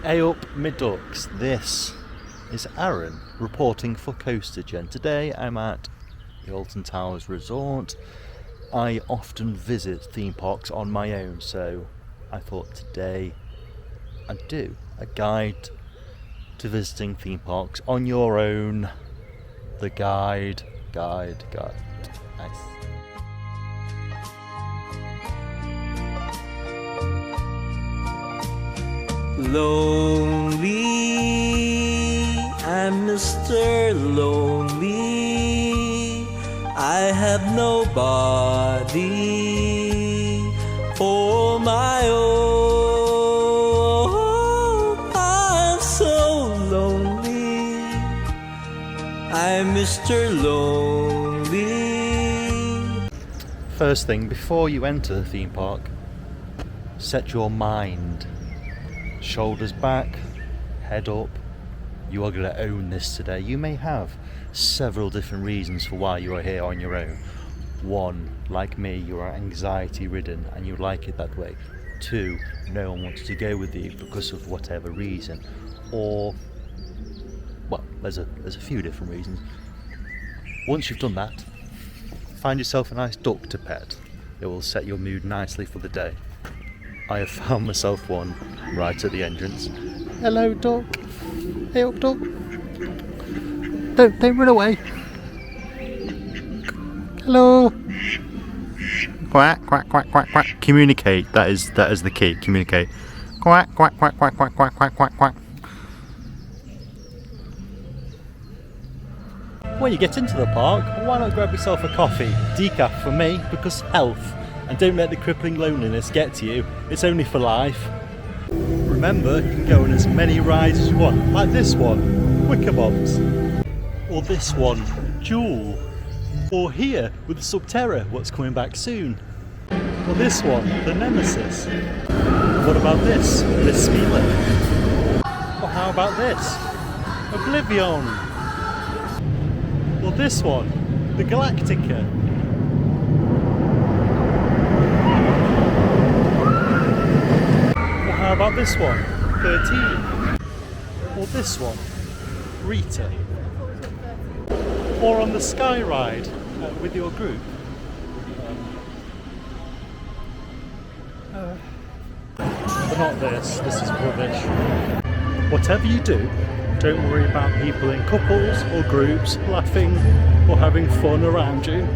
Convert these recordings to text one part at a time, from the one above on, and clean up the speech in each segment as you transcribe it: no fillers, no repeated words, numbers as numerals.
Hey up, me ducks. This is Aaron reporting for CoasterGen. Today I'm at the Alton Towers Resort. I often visit theme parks on my own, so I thought today I'd do a guide to visiting theme parks on your own. The guide. Nice. Lonely, I'm Mr. Lonely. I have nobody for my own. I'm so lonely. I'm Mr. Lonely. First thing, before you enter the theme park, set your mind. Shoulders back, head up. You are going to own this today. You may have several different reasons for why you are here on your own. One, like me, you are anxiety ridden and you like it that way. Two, no one wants to go with you because of whatever reason. Or, well, there's a few different reasons. Once you've done that, find yourself a nice duck to pet. It will set your mood nicely for the day. I have found myself one right at the entrance. Hello, duck. Hey up, duck. Don't run away. Hello. Quack, quack, quack, quack, quack. Communicate. That is the key. Communicate. Quack, quack, quack, quack, quack, quack, quack, quack, quack. When you get into the park, why not grab yourself a coffee? Decaf for me, because health. And don't let the crippling loneliness get to you. It's only for life. Remember, you can go on as many rides as you want, like this one, Wicker Box, or this one, Jewel, or here with the Subterra, what's coming back soon, or this one, the Nemesis. What about this, the Spieler? Or how about this, Oblivion? Or this one, the Galactica? How about this one, 13? Or this one, Rita? Or on the Sky Ride with your group? But not this is rubbish. Whatever you do, don't worry about people in couples or groups laughing or having fun around you.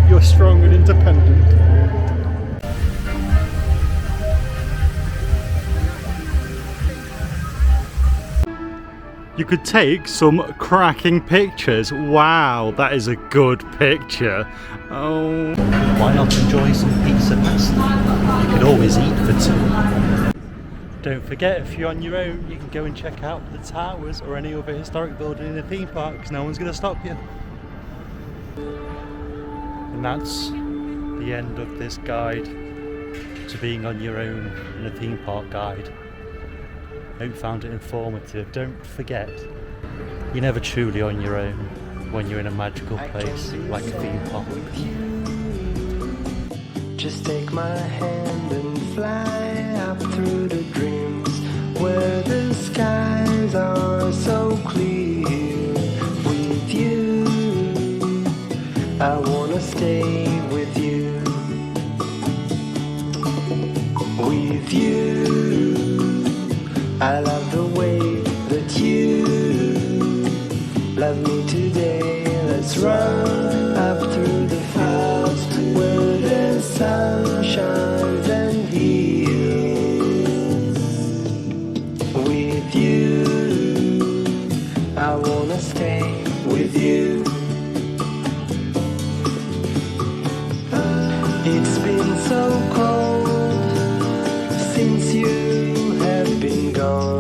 You're strong and independent. You could take some cracking pictures. Wow, that is a good picture. Oh. Why not enjoy some pizza pasta? You could always eat for two. Don't forget, if you're on your own, you can go and check out the towers or any other historic building in the theme park, because no one's going to stop you. And that's the end of this guide to being on your own in a theme park guide. Hope you found it informative. Don't forget, you're never truly on your own when you're in a magical place like a theme park. Just take my hand and fly up through the dreams where the skies are so clear. With you, I wanna stay with you. With you, I love the way that you love me today. Let's run up through the fields where the sun shines and heals. With you, I wanna stay with you. It's been so cold since you have been gone.